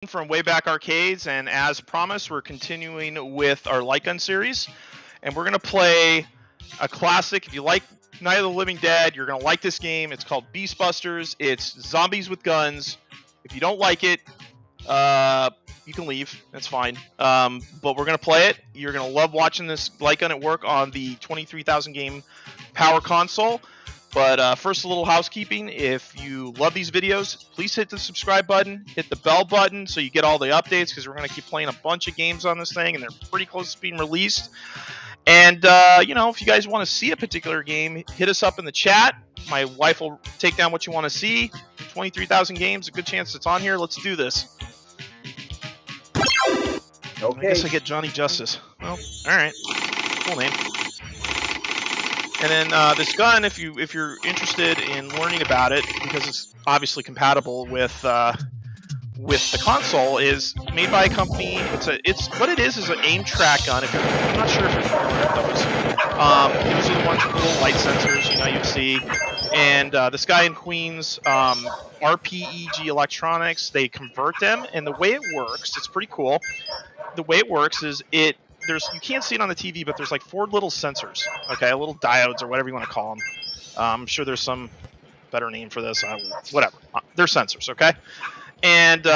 From Wayback Arcades, and as promised, we're continuing with our Light Gun series, and we're going to play a classic. If you like Night of the Living Dead, you're going to like this game. It's called Beast Busters. It's zombies with guns. If you don't like it, you can leave. That's fine. But we're going to play it. You're going to love watching this Light Gun at work on the 23,000 game PowerConsole. But first, a little housekeeping. If you love these videos, please hit the subscribe button, hit the bell button so you get all the updates, because we're going to keep playing a bunch of games on this thing, and they're pretty close to being released. And, if you guys want to see a particular game, hit us up in the chat. My wife will take down what you want to see. 23,000 games, a good chance it's on here. Let's do this. Okay. I guess I get Johnny Justice. Well, all right. Cool name. And then this gun, if you're interested in learning about it, because it's obviously compatible with the console, is made by a company. It's what it is an aim track gun. I'm not sure if you're familiar with those. Those are the ones with the little light sensors, you'd see. And this guy in Queens, RPEG Electronics, they convert them, and the way it works, it's pretty cool. The way it works is you can't see it on the TV, but there's like 4 little sensors, okay, little diodes or whatever you want to call them. I'm sure there's some better name for this. Whatever, they're sensors, okay. And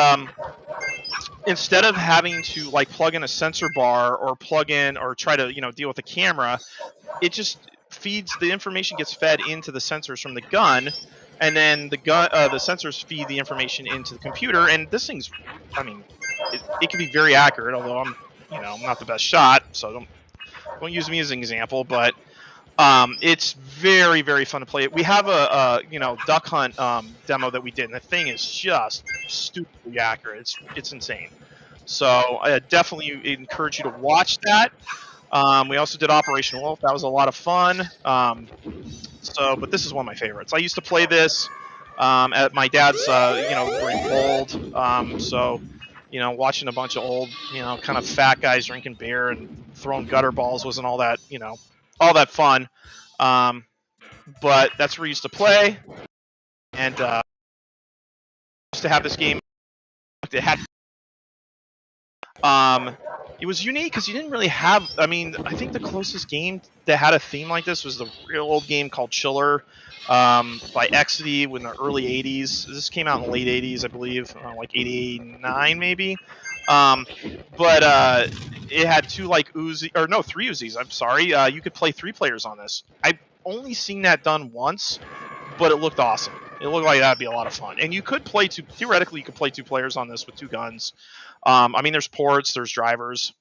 instead of having to like plug in a sensor bar or plug in or try to deal with the camera, it just feeds the information, gets fed into the sensors from the gun, and then the sensors feed the information into the computer. And this thing's, it can be very accurate, although I'm not the best shot, so don't use me as an example, but it's very, very fun to play. We have a duck hunt demo that we did, and the thing is just stupidly accurate. It's insane. So I definitely encourage you to watch that. We also did Operation Wolf. That was a lot of fun. But this is one of my favorites. I used to play this at my dad's, where he bowled. Watching a bunch of old, kind of fat guys drinking beer and throwing gutter balls wasn't all that, all that fun. But that's where we used to play. And used to have this game. It was unique because you didn't really have. I think the closest game that had a theme like this was the real old game called Chiller by Exidy in the early 80s. This came out in the late 80s, I believe, like 89 maybe. But it had 3 Uzis. I'm sorry. You could play 3 players on this. I've only seen that done once, but it looked awesome. It looked like that'd be a lot of fun. And you could play theoretically, you could play 2 players on this with 2 guns. There's ports, there's drivers.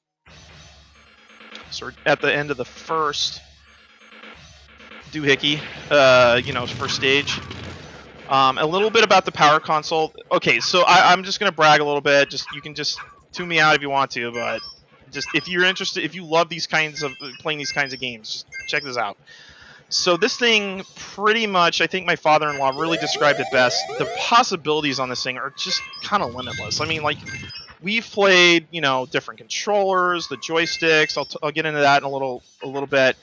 So we're at the end of the first doohickey, first stage. A little bit about the PowerConsole. Okay, so I'm just gonna brag a little bit. You can just tune me out if you want to, but just if you're interested, if you love playing these kinds of games, just check this out. So this thing, pretty much, I think my father-in-law really described it best. The possibilities on this thing are just kind of limitless. We've played, different controllers, the joysticks. I'll get into that in a little bit.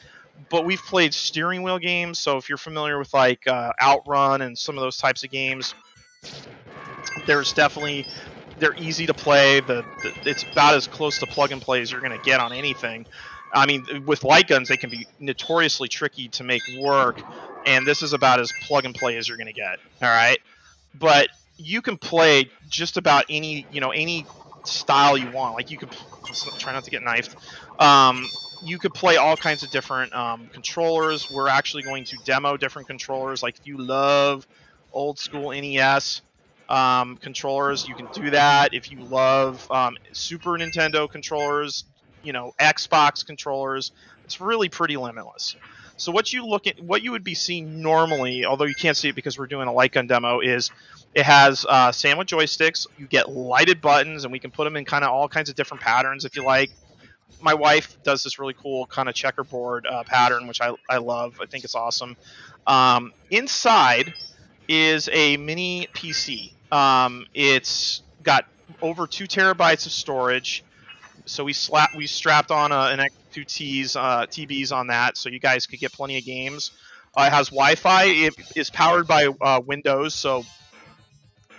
But we've played steering wheel games. So if you're familiar with like Outrun and some of those types of games, they're easy to play. It's about as close to plug and play as you're going to get on anything. With light guns, they can be notoriously tricky to make work, and this is about as plug and play as you're going to get. All right, but you can play just about any style you want. Like you could try not to get knifed. You could play all kinds of different controllers. We're actually going to demo different controllers. Like if you love old school NES controllers, you can do that. If you love Super Nintendo controllers, Xbox controllers, it's really pretty limitless. So what you would be seeing normally, although you can't see it because we're doing a light gun demo, is it has SANWA joysticks. You get lighted buttons, and we can put them in kind of all kinds of different patterns if you like. My wife does this really cool kind of checkerboard pattern, which I love. I think it's awesome. Inside is a mini PC. It's got over 2 terabytes of storage. So we strapped on an X2 TVs on that, so you guys could get plenty of games. It has Wi-Fi. It is powered by Windows, so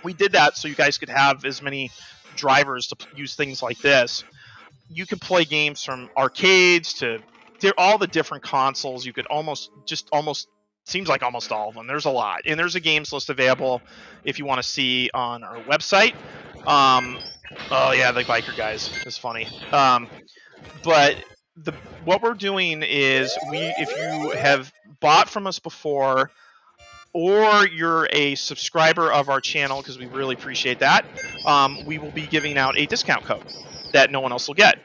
we did that so you guys could have as many drivers to use things like this, you can play games from arcades to all the different consoles. You could almost seems like almost all of them. There's a lot, and there's a games list available if you want to see on our website. Oh yeah, the biker guys is funny. But what we're doing is if you have bought from us before, or you're a subscriber of our channel, because we really appreciate that, we will be giving out a discount code that no one else will get.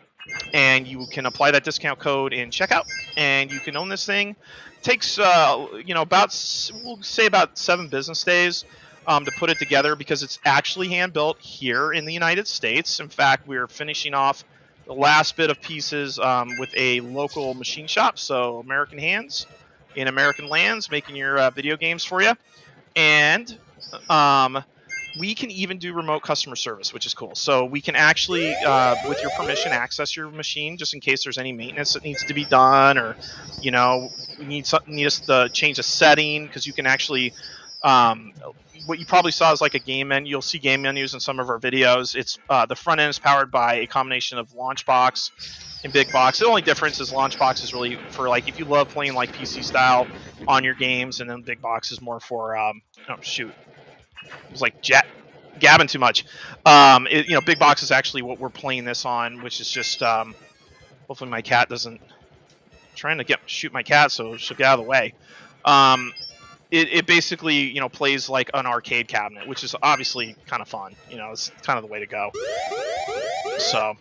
And you can apply that discount code in checkout, and you can own this thing. It takes, we'll say about 7 business days to put it together, because it's actually hand-built here in the United States. In fact, we're finishing off the last bit of pieces with a local machine shop, so American Hands in American lands, making your video games for you. And we can even do remote customer service, which is cool. So we can actually, with your permission, access your machine just in case there's any maintenance that needs to be done, or we need us to change a setting, because you can actually. What you probably saw is like a game menu. You'll see game menus in some of our videos. It's the front end is powered by a combination of Launchbox and Big Box. The only difference is Launchbox is really for like if you love playing like PC style on your games, and then Big Box is more for oh shoot, it was like gabbing too much. Big Box is actually what we're playing this on, which is just hopefully my cat doesn't trying to shoot my cat, so she'll get out of the way. It basically plays like an arcade cabinet, which is obviously kind of fun. It's kind of the way to go. So,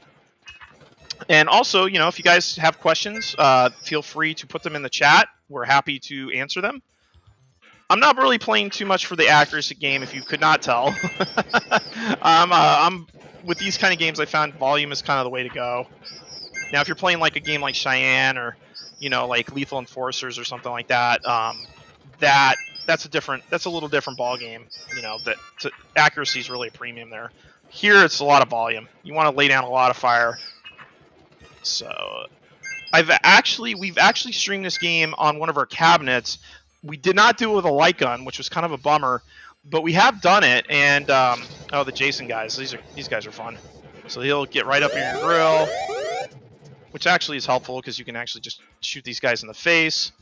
and also, if you guys have questions, feel free to put them in the chat. We're happy to answer them. I'm not really playing too much for the accuracy game, if you could not tell. I'm with these kind of games, I found volume is kind of the way to go. Now, if you're playing like a game like Cheyenne, or like Lethal Enforcers or something like that, that's a little different ball game. Accuracy is really a premium there. Here, it's a lot of volume. You want to lay down a lot of fire. So, we've actually streamed this game on one of our cabinets. We did not do it with a light gun, which was kind of a bummer, but we have done it. And the Jason guys, these guys are fun. So he'll get right up in your grill, which actually is helpful because you can actually just shoot these guys in the face.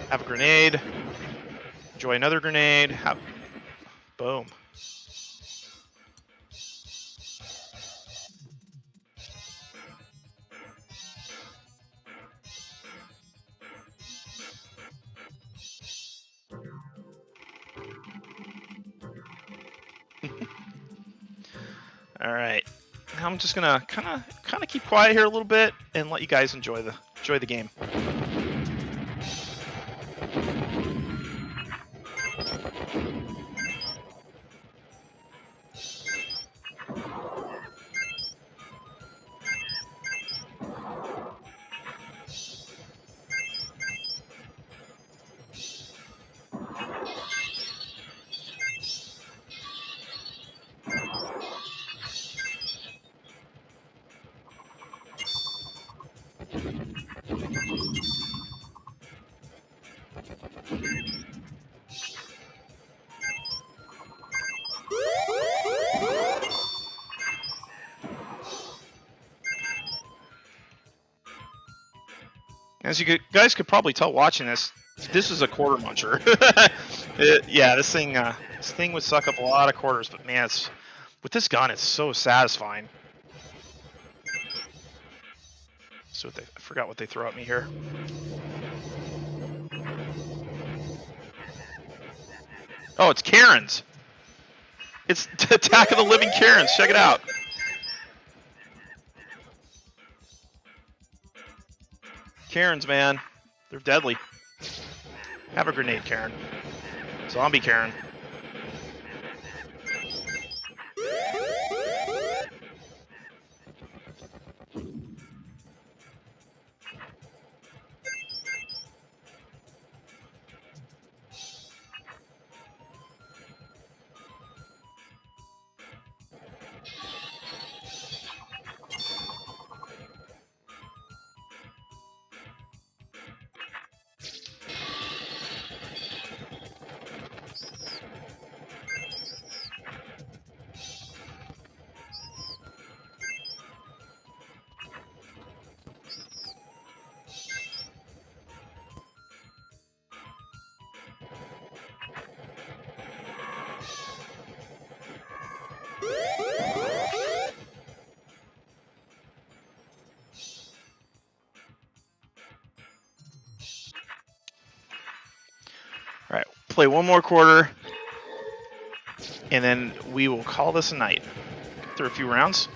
Have a grenade. Enjoy another grenade. Boom. All right. Now I'm just gonna kind of keep quiet here a little bit and let you guys enjoy the game. As you guys could probably tell watching this is a quarter muncher. Yeah, this thing would suck up a lot of quarters, but man, with this gun, it's so satisfying. So I forgot what they throw at me here. Oh, it's Karens. It's Attack of the Living Karens. Check it out. Karens, man. They're deadly. Have a grenade, Karen. Zombie Karen. All right, play one more quarter, and then we will call this a night. Get through a few rounds.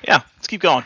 Yeah, let's keep going.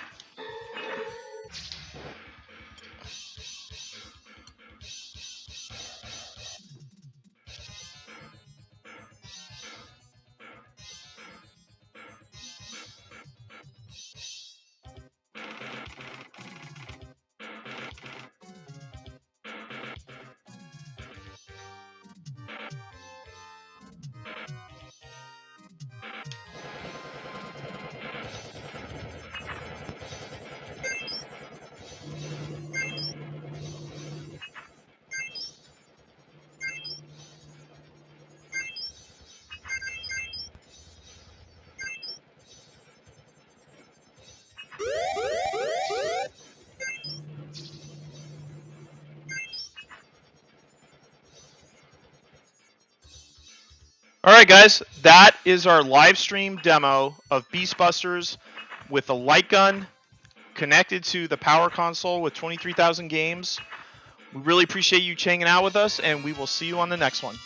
All right, guys, that is our live stream demo of Beastbusters with a light gun connected to the PowerConsole with 23,000 games. We really appreciate you hanging out with us, and we will see you on the next one.